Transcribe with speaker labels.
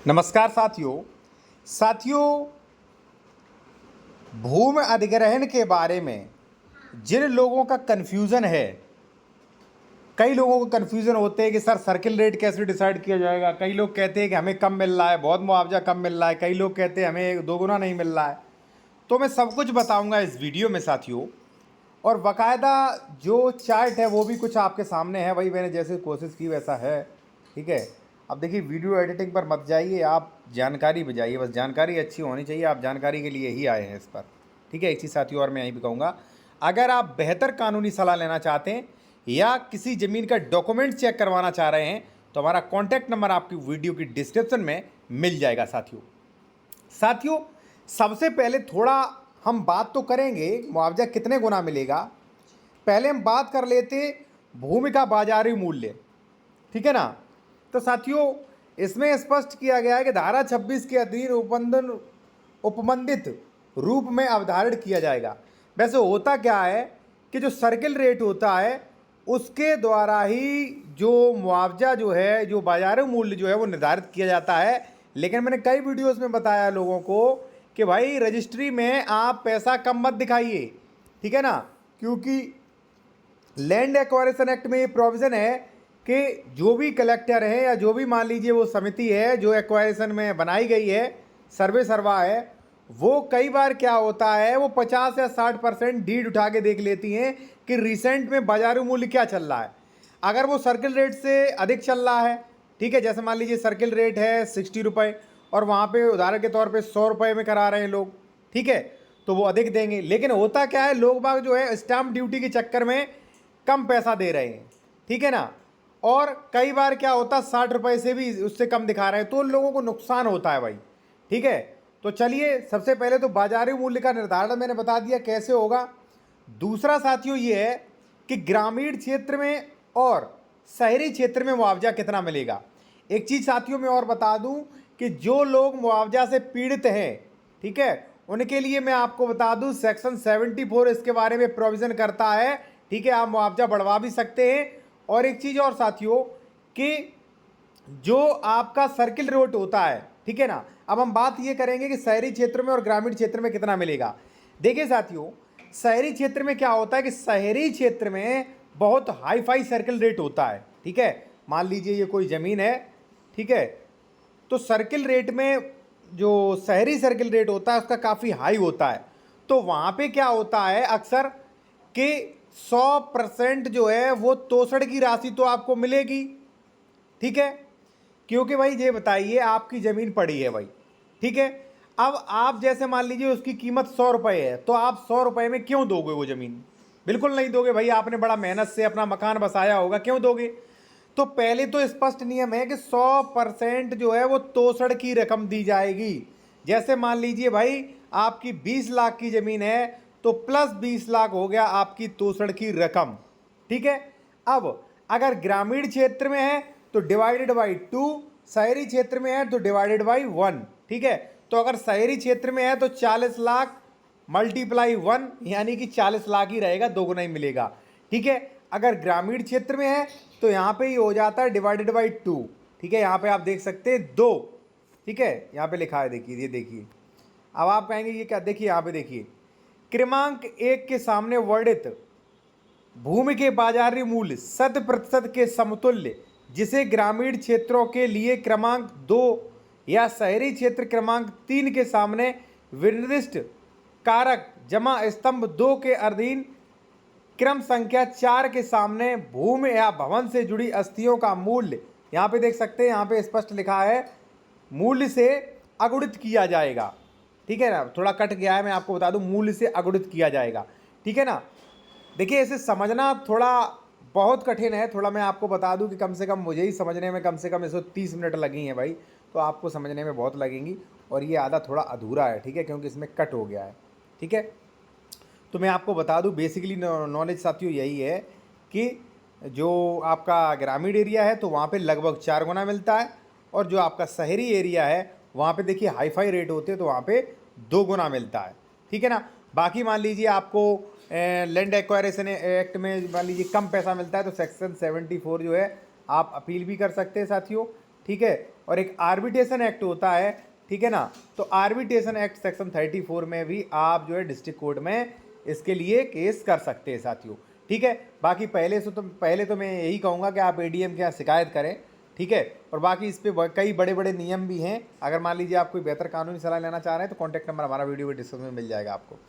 Speaker 1: नमस्कार साथियों भूमि अधिग्रहण के बारे में जिन लोगों का कन्फ्यूज़न है, कई लोगों को कन्फ्यूज़न होते हैं कि सर सर्किल रेट कैसे डिसाइड किया जाएगा। कई लोग कहते हैं कि हमें कम मिल रहा है, बहुत मुआवजा कम मिल रहा है, कई लोग कहते हैं हमें दोगुना नहीं मिल रहा है। तो मैं सब कुछ बताऊंगा इस वीडियो में साथियों, और बाकायदा जो चार्ट है वो भी कुछ आपके सामने है। वही मैंने जैसे कोशिश की वैसा है, ठीक है। अब देखिए, वीडियो एडिटिंग पर मत जाइए, आप जानकारी बजाइए, बस जानकारी अच्छी होनी चाहिए। आप जानकारी के लिए ही आए हैं इस पर, ठीक है। एक चीज़ साथियों और मैं यहीं भी कहूँगा, अगर आप बेहतर कानूनी सलाह लेना चाहते हैं या किसी ज़मीन का डॉक्यूमेंट चेक करवाना चाह रहे हैं तो हमारा कॉन्टैक्ट नंबर आपकी वीडियो की डिस्क्रिप्शन में मिल जाएगा। साथियों सबसे पहले थोड़ा हम बात तो करेंगे मुआवजा कितने गुना मिलेगा। पहले हम बात कर लेते भूमि का बाजारी मूल्य, ठीक है ना। तो साथियों इसमें स्पष्ट किया गया है कि धारा 26 के अधीन उपमंडित रूप में अवधारण किया जाएगा। वैसे होता क्या है कि जो सर्किल रेट होता है उसके द्वारा ही जो मुआवजा जो है, जो बाजारी मूल्य जो है वो निर्धारित किया जाता है। लेकिन मैंने कई वीडियोस में बताया लोगों को कि भाई रजिस्ट्री में आप पैसा कम मत दिखाइए, ठीक है ना, क्योंकि लैंड एक्वायरेशन एक्ट में ये प्रोविज़न है कि जो भी कलेक्टर है या जो भी मान लीजिए वो समिति है जो एक्वायरेशन में बनाई गई है, सर्वे सरवा है, वो कई बार क्या होता है वो 50 या 60% डीड उठा के देख लेती हैं कि रिसेंट में बाजारू मूल्य क्या चल रहा है। अगर वो सर्किल रेट से अधिक चल रहा है, ठीक है, जैसे मान लीजिए सर्किल रेट है 60 रुपये और वहाँ पे उदाहरण के तौर पे 100 रुपये में करा रहे हैं लोग, ठीक है, तो वो अधिक देंगे। लेकिन होता क्या है, लोग बाग जो है स्टाम्प ड्यूटी के चक्कर में कम पैसा दे रहे हैं, ठीक है ना, और कई बार क्या होता 60 रुपये से भी उससे कम दिखा रहे हैं, तो लोगों को नुकसान होता है भाई, ठीक है। तो चलिए सबसे पहले तो बाजारी मूल्य का निर्धारण मैंने बता दिया कैसे होगा। दूसरा साथियों ये है कि ग्रामीण क्षेत्र में और शहरी क्षेत्र में मुआवजा कितना मिलेगा। एक चीज़ साथियों मैं और बता दूं कि जो लोग मुआवजा से पीड़ित हैं, ठीक है, उनके लिए मैं आपको बता दूं सेक्शन 74 इसके बारे में प्रोविज़न करता है, ठीक है, आप मुआवजा बढ़वा भी सकते हैं। और एक चीज़ और साथियों कि जो आपका सर्किल रेट होता है, ठीक है ना, अब हम बात ये करेंगे कि शहरी क्षेत्र में और ग्रामीण क्षेत्र में कितना मिलेगा। देखिए साथियों शहरी क्षेत्र में क्या होता है कि शहरी क्षेत्र में बहुत हाई फाई सर्किल रेट होता है, ठीक है। मान लीजिए ये कोई ज़मीन है, ठीक है, तो सर्किल रेट में जो शहरी सर्किल रेट होता है उसका काफ़ी हाई होता है। तो वहाँ पे क्या होता है अक्सर कि 100% जो है वो तोसड़ की राशि तो आपको मिलेगी, ठीक है, क्योंकि भाई ये बताइए आपकी ज़मीन पड़ी है भाई, ठीक है। अब आप जैसे मान लीजिए उसकी कीमत 100 रुपये है, तो आप 100 रुपये में क्यों दोगे वो ज़मीन? बिल्कुल नहीं दोगे भाई, आपने बड़ा मेहनत से अपना मकान बसाया होगा, क्यों दोगे? तो पहले तो स्पष्ट नियम है कि 100% जो है वो तोसड़ की रकम दी जाएगी। जैसे मान लीजिए भाई आपकी 20 लाख की ज़मीन है तो प्लस 20 लाख हो गया आपकी तोसड़ की रकम, ठीक है। अब अगर ग्रामीण क्षेत्र में है तो डिवाइडेड बाई 2, शहरी क्षेत्र में है तो डिवाइडेड बाई 1, ठीक है। तो अगर शहरी क्षेत्र में है तो 40 लाख मल्टीप्लाई 1 यानी कि 40 लाख ही रहेगा, दोगुना ही मिलेगा, ठीक है। अगर ग्रामीण क्षेत्र में है तो यहाँ पे ही हो जाता है डिवाइडेड बाई 2, ठीक है। यहाँ पे आप देख सकते हैं 2, ठीक है, यहाँ पे लिखा है, देखिए ये देखिए। अब आप कहेंगे ये क्या, देखिए यहाँ पे देखिए क्रमांक 1 के सामने वर्णित भूमि के बाजारी मूल्य 100% के समतुल्य जिसे ग्रामीण क्षेत्रों के लिए क्रमांक 2 या शहरी क्षेत्र क्रमांक 3 के सामने विनिर्दिष्ट कारक जमा स्तंभ 2 के अधीन क्रम संख्या 4 के सामने भूमि या भवन से जुड़ी अस्थियों का मूल्य, यहाँ पे देख सकते हैं, यहाँ पे स्पष्ट लिखा है मूल्य से अगुणित किया जाएगा, ठीक है ना। थोड़ा कट गया है, मैं आपको बता दूं मूल्य से अगुणित किया जाएगा, ठीक है ना। देखिए इसे समझना थोड़ा बहुत कठिन है, थोड़ा मैं आपको बता दूं कि कम से कम मुझे ही समझने में कम से कम 130 मिनट लगी हैं भाई, तो आपको समझने में बहुत लगेंगी, और ये आधा थोड़ा अधूरा है, ठीक है, क्योंकि इसमें कट हो गया है, ठीक है। तो मैं आपको बता दूं बेसिकली नॉलेज साथियों यही है कि जो आपका ग्रामीण एरिया है तो वहाँ पे लगभग 4 गुना मिलता है, और जो आपका शहरी एरिया है वहाँ पे देखिए हाई फाई रेट होते हैं तो वहाँ पे 2 गुना मिलता है, ठीक है ना। बाकी मान लीजिए आपको लैंड एक्वायरेशन एक्ट में मान लीजिए कम पैसा मिलता है तो सेक्शन 74 जो है आप अपील भी कर सकते हैं साथियों, ठीक है। और एक आर्बिट्रेशन एक्ट होता है, ठीक है ना। तो आर्बिट्रेशन एक्ट सेक्शन 34 में भी आप जो है डिस्ट्रिक्ट कोर्ट में इसके लिए केस कर सकते हैं साथियों, ठीक है। बाकी पहले तो मैं यही कहूँगा कि आप एडीएम के यहाँ शिकायत करें, ठीक है। और बाकी इस पर कई बड़े बड़े नियम भी हैं। अगर मान लीजिए आप कोई बेहतर कानूनी सलाह लेना चाह रहे हैं तो कॉन्टैक्ट नंबर हमारा वीडियो के डिस्क्रिप्शन में मिल जाएगा आपको।